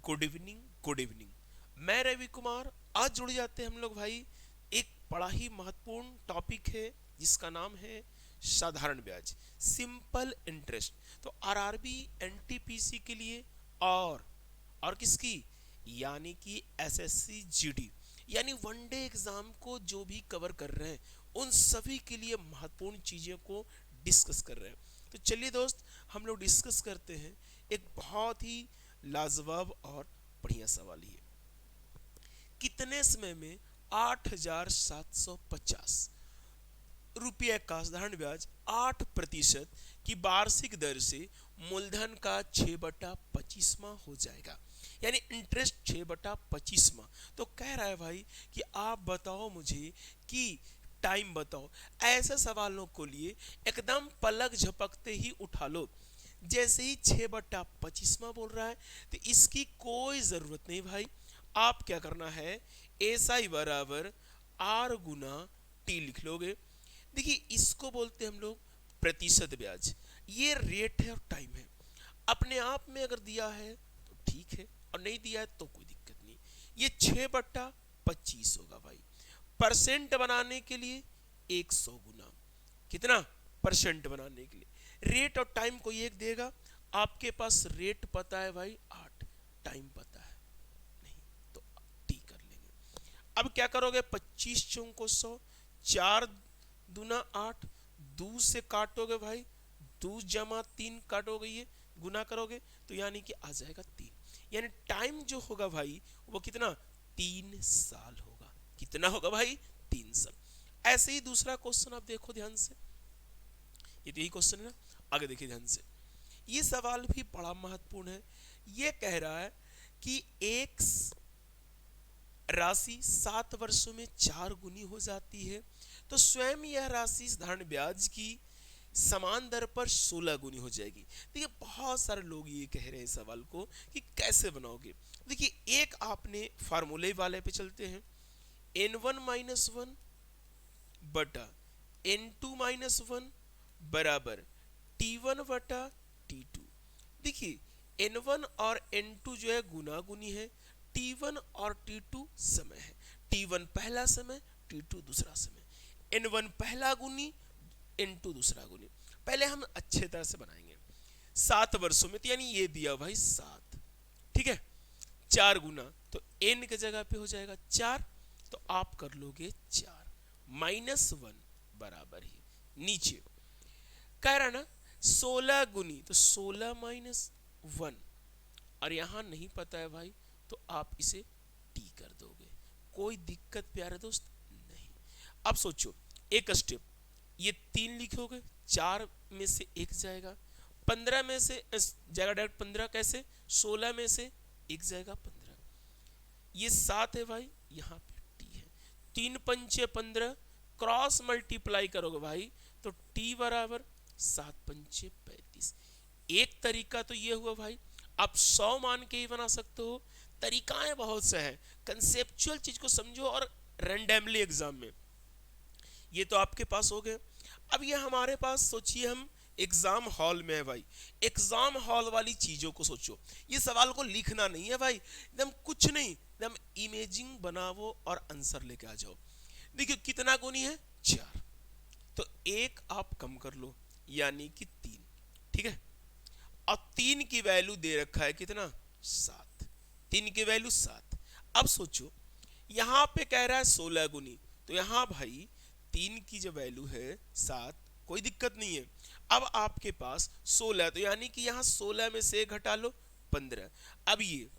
Good evening, good evening. मैं रवि कुमार। आज जुड़ जाते हैं हम लोग भाई। एक बड़ा ही महत्वपूर्ण टॉपिक है जिसका नाम है साधारण ब्याज, सिंपल इंटरेस्ट। तो आरआरबी एनटीपीसी के लिए और किसकी, यानी कि एसएससी जीडी, यानी वनडे एग्जाम को जो भी कवर कर रहे हैं उन सभी के लिए महत्वपूर्ण चीजों को डिस्कस कर रहे हैं। तो चलिए दोस्त, हम लोग डिस्कस करते हैं एक बहुत ही लाजवाब और बढ़िया सवाल। ये कितने समय में 8,750 रुपये का साधारण ब्याज 8% की वार्षिक दर से मूलधन का 6/25वां हो जाएगा, यानी इंटरेस्ट 6/25वां। तो कह रहा है भाई कि आप बताओ मुझे कि टाइम बताओ। ऐसे सवालों को लिए एकदम पलक झपकते ही उठा लो। जैसे ही 6/25वां बोल रहा है तो इसकी कोई जरूरत नहीं भाई। आप क्या करना है, एस आई बराबर आर गुना टी लिख लोगे। देखिए, इसको बोलते हैं हम लोग प्रतिशत ब्याज। ये रेट है और टाइम है। अपने आप में अगर दिया है तो ठीक है, और नहीं दिया है तो कोई दिक्कत नहीं। ये 6/25 होगा भाई। परसेंट बनाने के लिए 100 गुना, कितना परसेंट बनाने के लिए रेट और टाइम को एक देगा। आपके पास रेट पता है भाई 8, टाइम पता है नहीं, तो टी कर लेंगे। अब क्या करोगे, 25 चौको 100, 4 दूना 8, 2 से काटोगे भाई, 2 जमा 3 काटोगे, ये गुना करोगे तो यानी कि आ जाएगा 3। यानी टाइम जो होगा भाई वो कितना, 3 साल होगा। कितना होगा भाई, 3 साल। ऐसे ही दूसरा क्वेश्चन आप देखो ध्यान से, ये तो यही क्वेश्चन है ना। आगे देखिए ध्यान से, ये सवाल भी बड़ा महत्वपूर्ण है। ये कह रहा है कि एक राशि 7 वर्षों में 4 गुनी हो जाती है, तो स्वयं यह राशि साधारण ब्याज की समान दर पर 16 गुनी हो जाएगी। देखिए, बहुत सारे लोग ये कह रहे हैं सवाल को कि कैसे बनाओगे। देखिए, एक आपने फार्मूले वाले पे चलते हैं, n1 - 1 बटा n2 - 1 बराबर T1/T2। देखिए, n1 और n2 जो है गुना गुनी है, T1 और T2 समय है। T1 पहला समय, T2 दूसरा समय। n1 पहला गुनी, n2 दूसरा गुनी। पहले हम अच्छे तरह से बनाएंगे। 7 वर्षों में, तो यानी ये दिया भाई 7, ठीक है। 4 गुना तो n की जगह पे हो जाएगा 4, तो आप कर लोगे 4 -1 बराबर ही नीचे कह रहा ना 16 गुनी, तो 16 - 1, और यहां नहीं पता है भाई तो आप इसे टी कर दोगे। कोई दिक्कत प्यारे दोस्त नहीं। अब सोचो एक स्टेप, ये 3 लिखोगे, 4 में से 1 जाएगा, 15 में से जाएगा डायरेक्ट 15, कैसे 16 में से 1 जाएगा 15, ये 7 है भाई, यहाँ पे टी है। 3 पंचे 15, क्रॉस मल्टीप्लाई करोगे भाई तो टी बराबर 7 पंचे 35। एक तरीका तो ये हुआ भाई, आप 100 मान के ही बना सकते हो। तरीकाएं बहुत से हैं, कंसेप्चुअल चीज को समझो और रैंडमली एग्जाम में। ये तो आपके पास हो गए। अब ये हमारे पास सोचिए, हम एग्जाम हॉल में है भाई। एग्जाम हॉल वाली चीजों को सोचो। ये सवाल को लिखना नहीं है भाई, एकदम कुछ नहीं, एकदम इमेजिंग बनाओ और आंसर लेके आ जाओ। देखिए कितना गुनी है, 4, तो 1 आप कम कर लो यानी कि 3, ठीक है। और 3 की वैल्यू दे रखा है कितना, 7, 3 की वैल्यू 7। अब सोचो यहां पे कह रहा है 16 गुनी, तो यहां भाई 3 की जो वैल्यू है 7, कोई दिक्कत नहीं है। अब आपके पास 16, तो यानी कि यहां 16 में से घटा लो 15। अब ये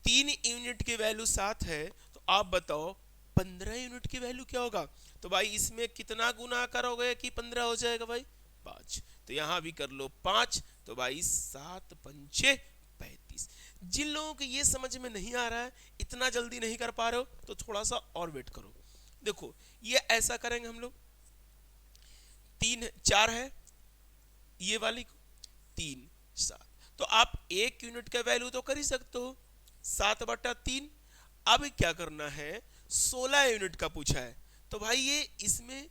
3 यूनिट की वैल्यू 7 है, तो आप बताओ 15 यूनिट की वैल्यू क्या होगा। तो भाई इसमें कितना गुना करोगे कि 15 हो जाएगा भाई, 5। तो यहां भी कर लो 5, तो भाई 7 पंचे 35। जिन लोगों को ये समझ में नहीं आ रहा है, इतना जल्दी नहीं कर पा रहे हो, तो थोड़ा सा और वेट करो। देखो ये ऐसा करेंगे हम लोग, 3 4 है ये वाली को, 3 7, तो आप 1 यूनिट का वैल्यू तो कर ही सकते हो, 7/3। अब क्या करना है, 16 यूनिट का पूछा है, तो भाई ये इसमें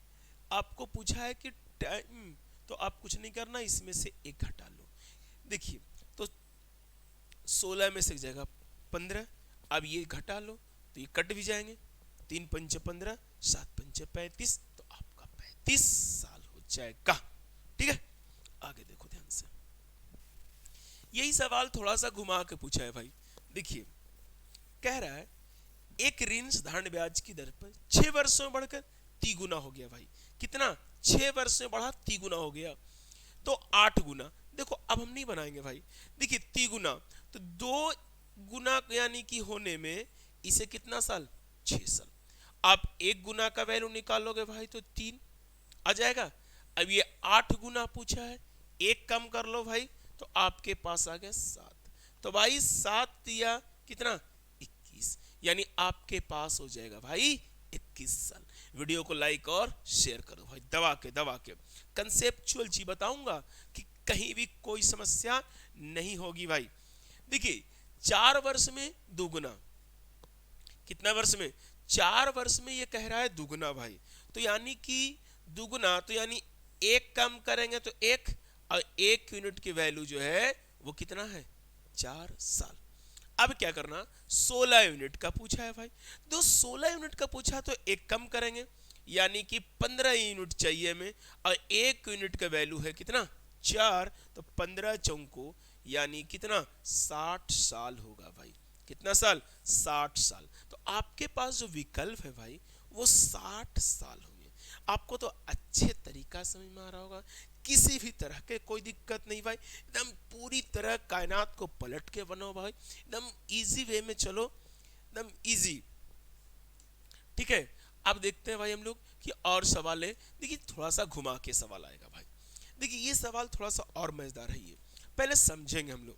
आपको पूछा है कि टाइम, तो आप कुछ नहीं करना, इसमें से 1 घटा लो। देखिए तो 16 में से एक जाएगा 15, अब ये घटा लो तो ये कट भी जाएंगे, 3 पंचे 15, 7 पंचे 35, तो आपका 35 साल हो जाएगा। ठीक है, आगे देखो ध्यान से, यही सवाल थोड़ा सा घुमा के पूछा है भाई। देखिए कह रहा है एक ऋण साधारण ब्याज की दर पर 6 वर्षों में बढ़कर 3 गुना हो गया भाई। कितना? 6 वर्ष में बढ़ा 3 गुना हो गया, तो 8 गुना। देखो अब हम नहीं बनाएंगे भाई, देखिए 3 गुना तो 2 गुना यानी कि होने में इसे कितना साल? 6 साल। आप 1 गुना का वैल्यू निकालोगे भाई तो 3 आ जाएगा। अब ये 8 गुना पूछा है, एक कम कर लो भाई तो आपके पास आ गया 7। तो भाई 7 दिया कितना? 21, यानी आपके पास हो जाएगा भाई 21 साल। वीडियो को लाइक और शेयर करो भाई, दबा के कंसेप्चुअल चीज बताऊंगा कि कहीं भी कोई समस्या नहीं होगी भाई। देखिए 4 वर्ष में दुगुना, कितना वर्ष में? 4 वर्ष में ये कह रहा है दुगुना भाई, तो यानी कि दुगुना तो यानी एक कम करेंगे तो 1, और 1 यूनिट की वैल्यू जो है वो कितना है? 4 साल। अब क्या करना, 16 यूनिट का पूछा है भाई, तो 16 यूनिट का पूछा तो एक कम करेंगे, यानी कि 15 यूनिट चाहिए हमें, और 1 यूनिट का वैल्यू है कितना? 4, तो 15 चौको यानी कितना? 60 साल होगा भाई। कितना साल? 60 साल। तो आपके पास जो विकल्प है भाई वो 60 साल होंगे। आपको तो अच्छे तरीका समझ में आ रहा होगा, किसी भी तरह के कोई दिक्कत नहीं भाई, एकदम पूरी तरह कायनात को पलट के बनाओ भाई, एकदम इजी वे में चलो, एकदम इजी। ठीक है, अब देखते हैं भाई हम लोग कि और सवाल है। देखिए थोड़ा सा घुमा के सवाल आएगा भाई। देखिए ये सवाल थोड़ा सा और मजेदार है, ये पहले समझेंगे हम लोग।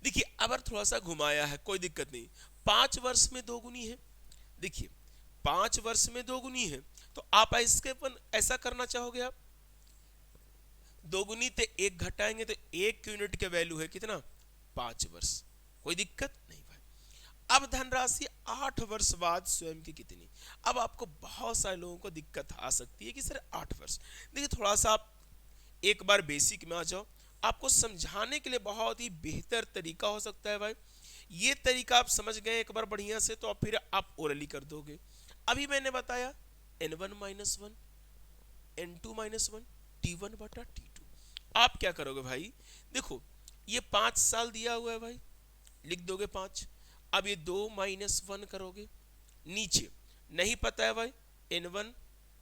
देखिए अगर थोड़ा सा घुमाया है कोई दिक्कत नहीं। 5 वर्ष में 2 गुनी है, देखिए 5 वर्ष में 2 गुनी है, तो आप इसके पर ऐसा करना चाहोगे, आप 2 गुनी ते 1 घटाएंगे तो 1 यूनिट के वैल्यू है कितना? 5 वर्ष। कोई दिक्कत नहीं भाई। अब धनराशि 8 वर्ष बाद स्वयं की कितनी? अब आपको बहुत सारे लोगों को दिक्कत आ सकती है कि सर 8 वर्ष। देखिए थोड़ा सा आप एक बार बेसिक में आ जाओ, आपको समझाने के लिए बहुत ही बेहतर तरीका हो सकता है भाई। ये तरीका आप समझ गए एक बार बढ़िया से, तो फिर आप ओरली कर दोगे। अभी मैंने बताया n1 minus 1, n2 minus 1, t1 बटा t2। आप क्या करोगे भाई, देखो ये 5 साल दिया हुआ है भाई, लिख दोगे 5। अब ये 2 माइनस 1 करोगे, नीचे नहीं पता है भाई n1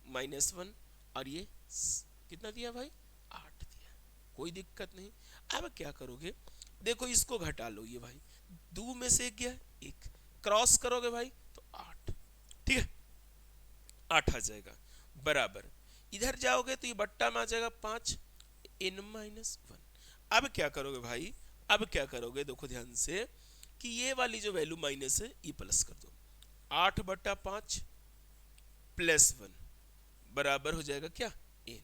माइनस 1, और ये कितना दिया भाई? 8 दिया, कोई दिक्कत नहीं। अब क्या करोगे, देखो इसको घटा लो, ये भाई 2 में से 1 गया, 1 क्रॉस करोगे भाई तो 8। ठीक है, 8 आ जाएगा बराबर, इधर जाओगे तो ये बट्टा में आ जाएगा 5, n माइनस 1। अब क्या करोगे भाई, अब क्या करोगे, देखो ध्यान से कि ये वाली जो वैल्यू माइनस है ये प्लस कर दो, 8 बट्टा 5 प्लस 1 बराबर हो जाएगा क्या? n।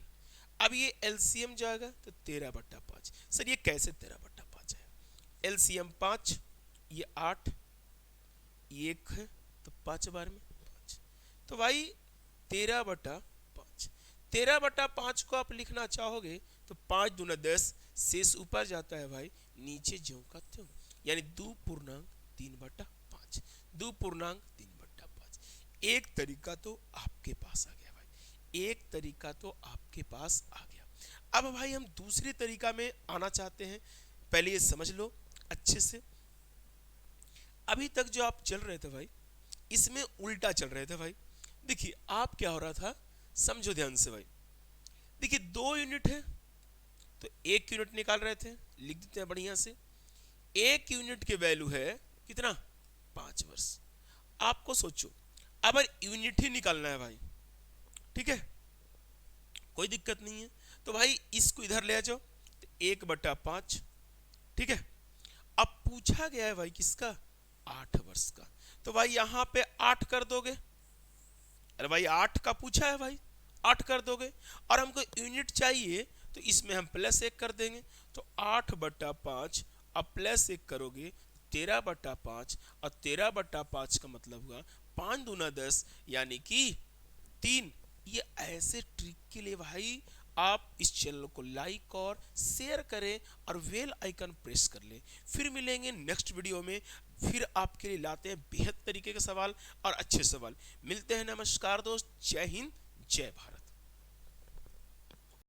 अब ये एलसीएम जाएगा तो 13 बट्टा 5। सर ये कैसे 13 बट्टा 5 है? एलसीएम 5, ये 8, ये 1 है तो 5 बार में 5, तो भाई 13 बट्टा 5। 13 बट्टा 5 को आप लिखना चाहोगे तो 5 दूना 10, शेष ऊपर जाता है भाई, नीचे ज्यों का त्यों, यानी 2 पूर्णांक 3 बट्टा 5, 2 पूर्णांक 3 बट्टा 5। एक तरीका तो आपके पास आ गया भाई, एक तरीका तो आपके पास आ गया। अब भाई हम दूसरे तरीका में आना चाहते हैं, पहले ये समझ लो अच्छे से। अभी तक जो आप चल रहे थे भाई इसमें उल्टा चल रहे थे भाई। देखिए आप क्या हो रहा था, समझो ध्यान से भाई। देखिए 2 यूनिट है तो 1 यूनिट निकाल रहे थे, लिख देते हैं बढ़िया से। 1 यूनिट के वैल्यू है कितना? 5 वर्ष। आपको सोचो अब यूनिट ही निकालना है भाई, ठीक है, कोई दिक्कत नहीं है। तो भाई इसको इधर ले आ जाओ, तो 1 बट्टा 5। ठीक है, अब पूछा गया है भाई किसका? 8 वर्ष का, तो भाई यहां पे 8 कर दोगे। अरे भाई 8 का पूछा है भाई, 8 कर दोगे, और हमको यूनिट चाहिए तो इसमें हम प्लस 1 कर देंगे, तो 8 बट्टा 5, अब प्लस 1 करोगे 13 बट्टा 5, और 13 बट्टा 5 का मतलब हुआ 5 दूना 10, यानी कि 3। ये ऐसे ट्रिक के लिए भाई आप इस चैनल को लाइक और शेयर करें और बेल आइकन प्रेस कर लें। फिर मिलेंगे नेक्स्ट वीडियो में, फिर आपके लिए लाते हैं बेहद तरीके के सवाल और अच्छे सवाल। मिलते हैं, नमस्कार दोस्त, जय हिंद, जय भारत।